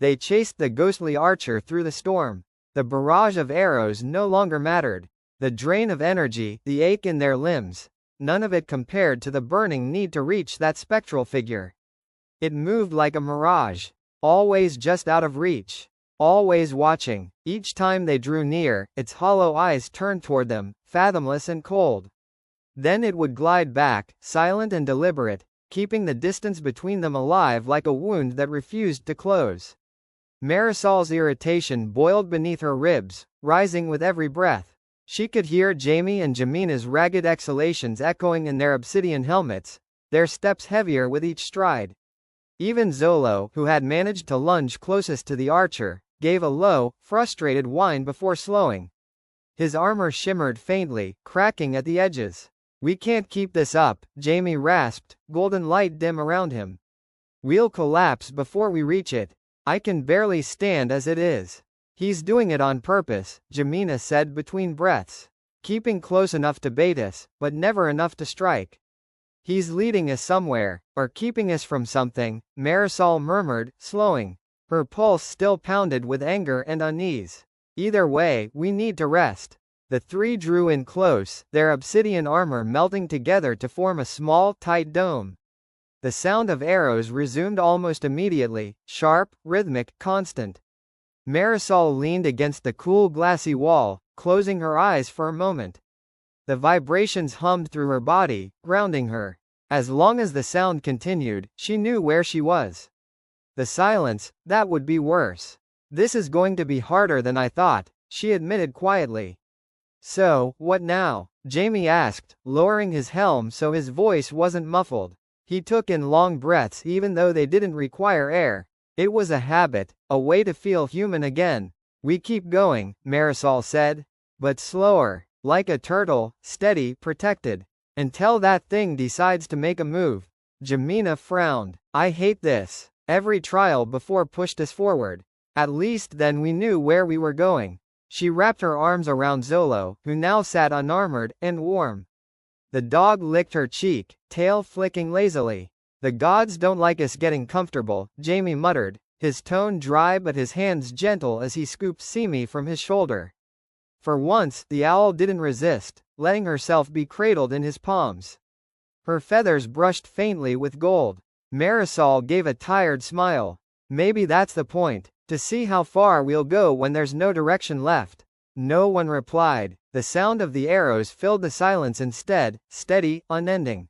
They chased the ghostly archer through the storm. The barrage of arrows no longer mattered. The drain of energy, the ache in their limbs, none of it compared to the burning need to reach that spectral figure. It moved like a mirage, always just out of reach, always watching. Each time they drew near, its hollow eyes turned toward them, fathomless and cold. Then it would glide back, silent and deliberate, keeping the distance between them alive like a wound that refused to close. Marisol's irritation boiled beneath her ribs, rising with every breath. She could hear Jamie and Jamina's ragged exhalations echoing in their obsidian helmets, their steps heavier with each stride. Even Zolo, who had managed to lunge closest to the archer, gave a low, frustrated whine before slowing. His armor shimmered faintly, cracking at the edges. "We can't keep this up," Jamie rasped, golden light dim around him. "We'll collapse before we reach it. I can barely stand as it is." "He's doing it on purpose," Jamina said between breaths. "Keeping close enough to bait us, but never enough to strike." "He's leading us somewhere, or keeping us from something," Marisol murmured, slowing. Her pulse still pounded with anger and unease. "Either way, we need to rest." The three drew in close, their obsidian armor melting together to form a small, tight dome. The sound of arrows resumed almost immediately, sharp, rhythmic, constant. Marisol leaned against the cool glassy wall, closing her eyes for a moment. The vibrations hummed through her body, grounding her. As long as the sound continued, she knew where she was. The silence, that would be worse. "This is going to be harder than I thought," she admitted quietly. "So, what now?" Jamie asked, lowering his helm so his voice wasn't muffled. He took in long breaths even though they didn't require air. It was a habit, a way to feel human again. "We keep going," Marisol said. "But slower. Like a turtle, steady, protected. Until that thing decides to make a move." Jamina frowned. "I hate this. Every trial before pushed us forward. At least then we knew where we were going." She wrapped her arms around Zolo, who now sat unarmored, and warm. The dog licked her cheek, tail flicking lazily. "The gods don't like us getting comfortable," Jamie muttered, his tone dry but his hands gentle as he scooped Simi from his shoulder. For once, the owl didn't resist, letting herself be cradled in his palms. Her feathers brushed faintly with gold. Marisol gave a tired smile. "Maybe that's the point, to see how far we'll go when there's no direction left." No one replied. The sound of the arrows filled the silence instead, steady, unending.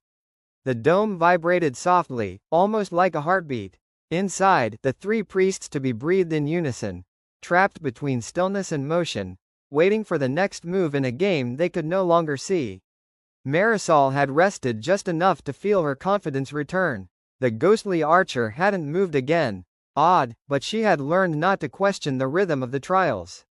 The dome vibrated softly, almost like a heartbeat. Inside, the three priests to be breathed in unison, trapped between stillness and motion, waiting for the next move in a game they could no longer see. Marisol had rested just enough to feel her confidence return. The ghostly archer hadn't moved again. Odd, but she had learned not to question the rhythm of the trials.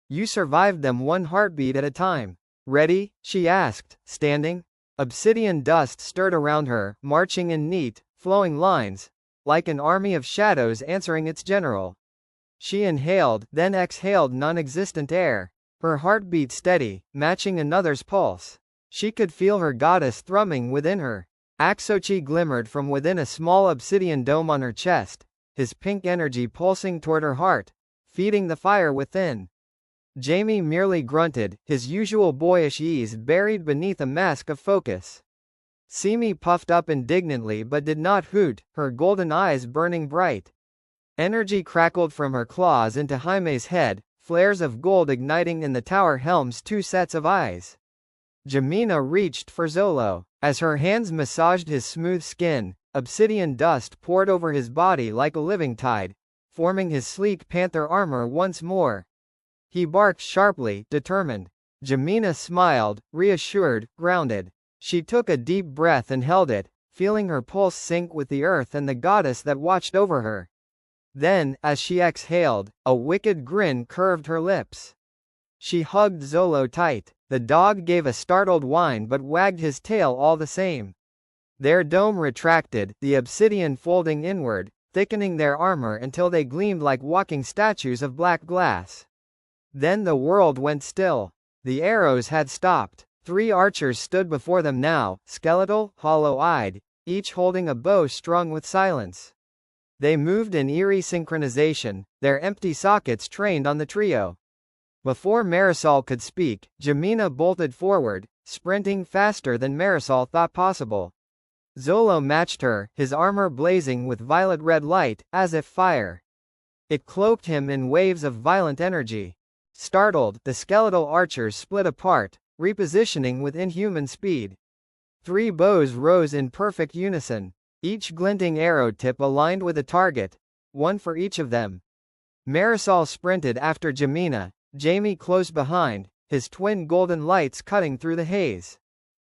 "You survived them one heartbeat at a time. Ready?" she asked, standing. Obsidian dust stirred around her, marching in neat, flowing lines, like an army of shadows answering its general. She inhaled, then exhaled non-existent air, her heartbeat steady, matching another's pulse. She could feel her goddess thrumming within her. Aksochi glimmered from within a small obsidian dome on her chest, his pink energy pulsing toward her heart, feeding the fire within. Jamie merely grunted, his usual boyish ease buried beneath a mask of focus. Simi puffed up indignantly but did not hoot, her golden eyes burning bright. Energy crackled from her claws into Jaime's head, flares of gold igniting in the tower helm's two sets of eyes. Jamina reached for Zolo. As her hands massaged his smooth skin, obsidian dust poured over his body like a living tide, forming his sleek panther armor once more. He barked sharply, determined. Jamina smiled, reassured, grounded. She took a deep breath and held it, feeling her pulse sync with the earth and the goddess that watched over her. Then, as she exhaled, a wicked grin curved her lips. She hugged Zolo tight. The dog gave a startled whine but wagged his tail all the same. Their dome retracted, the obsidian folding inward, thickening their armor until they gleamed like walking statues of black glass. Then the world went still. The arrows had stopped. 3 archers stood before them now, skeletal, hollow-eyed, each holding a bow strung with silence. They moved in eerie synchronization, their empty sockets trained on the trio. Before Marisol could speak, Jamina bolted forward, sprinting faster than Marisol thought possible. Zolo matched her, his armor blazing with violet-red light, as if fire. It cloaked him in waves of violent energy. Startled, the skeletal archers split apart, repositioning with inhuman speed. 3 bows rose in perfect unison, each glinting arrow tip aligned with a target, one for each of them. Marisol sprinted after Jamina, Jamie close behind, his twin golden lights cutting through the haze.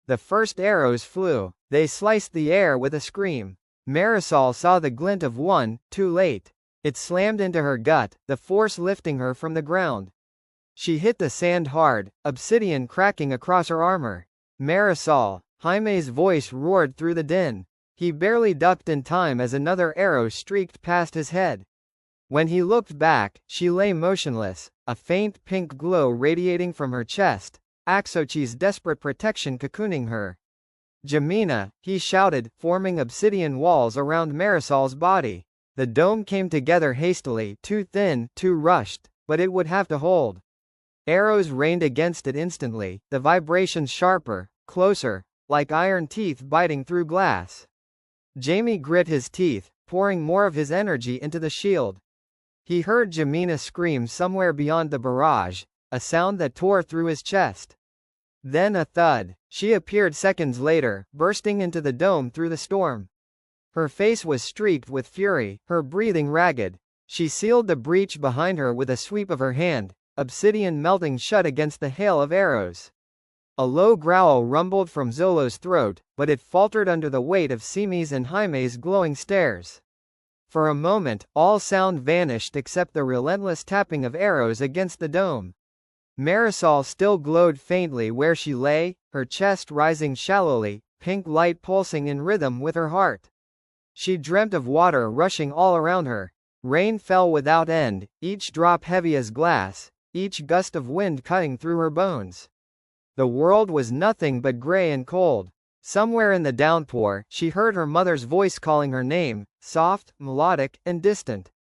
The first arrows flew, they sliced the air with a scream. Marisol saw the glint of one, too late. It slammed into her gut, the force lifting her from the ground. She hit the sand hard, obsidian cracking across her armor. Marisol, Jaime's voice roared through the din. He barely ducked in time as another arrow streaked past his head. When he looked back, she lay motionless, a faint pink glow radiating from her chest, Axochi's desperate protection cocooning her. Jamina, he shouted, forming obsidian walls around Marisol's body. The dome came together hastily, too thin, too rushed, but it would have to hold. Arrows rained against it instantly, the vibrations sharper, closer, like iron teeth biting through glass. Jamie grit his teeth, pouring more of his energy into the shield. He heard Jamina scream somewhere beyond the barrage, a sound that tore through his chest. Then a thud. She appeared seconds later, bursting into the dome through the storm. Her face was streaked with fury, her breathing ragged. She sealed the breach behind her with a sweep of her hand, obsidian melting shut against the hail of arrows. A low growl rumbled from Zolo's throat, but it faltered under the weight of Simi's and Jaime's glowing stares. For a moment, all sound vanished except the relentless tapping of arrows against the dome. Marisol still glowed faintly where she lay, her chest rising shallowly, pink light pulsing in rhythm with her heart. She dreamt of water rushing all around her. Rain fell without end, each drop heavy as glass, each gust of wind cutting through her bones. The world was nothing but gray and cold. Somewhere in the downpour, she heard her mother's voice calling her name, soft, melodic, and distant.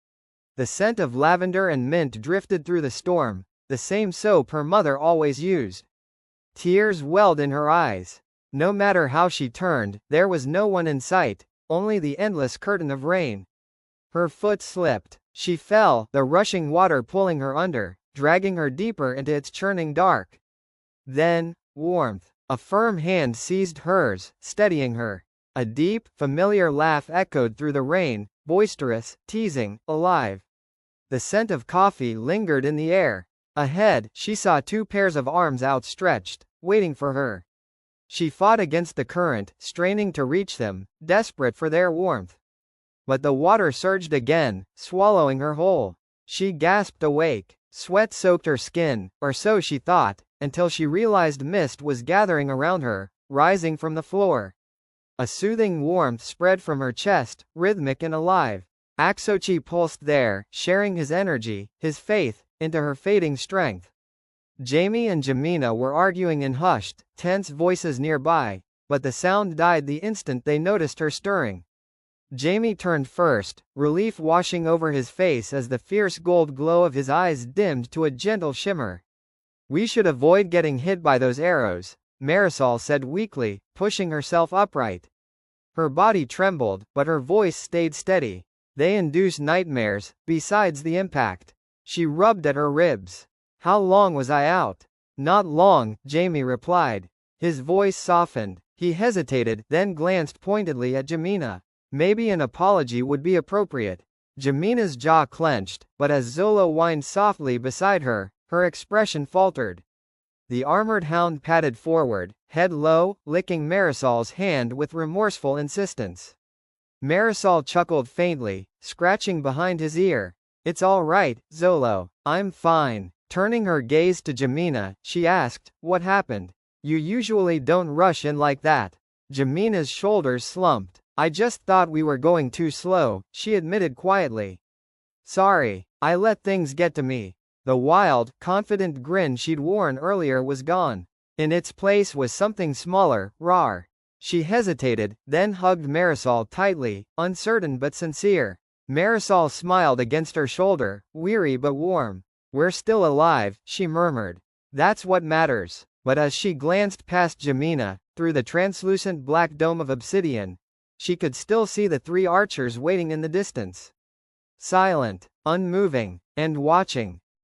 The scent of lavender and mint drifted through the storm, the same soap her mother always used. Tears welled in her eyes. No matter how she turned, there was no one in sight, only the endless curtain of rain. Her foot slipped. She fell, the rushing water pulling her under, dragging her deeper into its churning dark. Then, warmth. A firm hand seized hers, steadying her. A deep, familiar laugh echoed through the rain, boisterous, teasing, alive. The scent of coffee lingered in the air. Ahead, she saw 2 pairs of arms outstretched, waiting for her. She fought against the current, straining to reach them, desperate for their warmth. But the water surged again, swallowing her whole. She gasped awake. Sweat soaked her skin, or so she thought, until she realized mist was gathering around her, rising from the floor. A soothing warmth spread from her chest, rhythmic and alive. Axochi pulsed there, sharing his energy, his faith, into her fading strength. Jamie and Jamina were arguing in hushed, tense voices nearby, but the sound died the instant they noticed her stirring. Jamie turned first, relief washing over his face as the fierce gold glow of his eyes dimmed to a gentle shimmer. "We should avoid getting hit by those arrows," Marisol said weakly, pushing herself upright. Her body trembled, but her voice stayed steady. "They induce nightmares, besides the impact." She rubbed at her ribs. "How long was I out?" "Not long," Jamie replied. His voice softened. He hesitated, then glanced pointedly at Jamina. Maybe an apology would be appropriate. Jamina's jaw clenched, but as Zolo whined softly beside her, her expression faltered. The armored hound padded forward, head low, licking Marisol's hand with remorseful insistence. Marisol chuckled faintly, scratching behind his ear. "It's all right, Zolo. I'm fine." Turning her gaze to Jamina, she asked, "What happened? You usually don't rush in like that." Jamina's shoulders slumped. "I just thought we were going too slow," she admitted quietly. "Sorry, I let things get to me." The wild, confident grin she'd worn earlier was gone. In its place was something smaller, rawer. She hesitated, then hugged Marisol tightly, uncertain but sincere. Marisol smiled against her shoulder, weary but warm. "We're still alive," she murmured. "That's what matters." But as she glanced past Jamina, through the translucent black dome of obsidian, she could still see the three archers waiting in the distance. Silent, unmoving, and watching.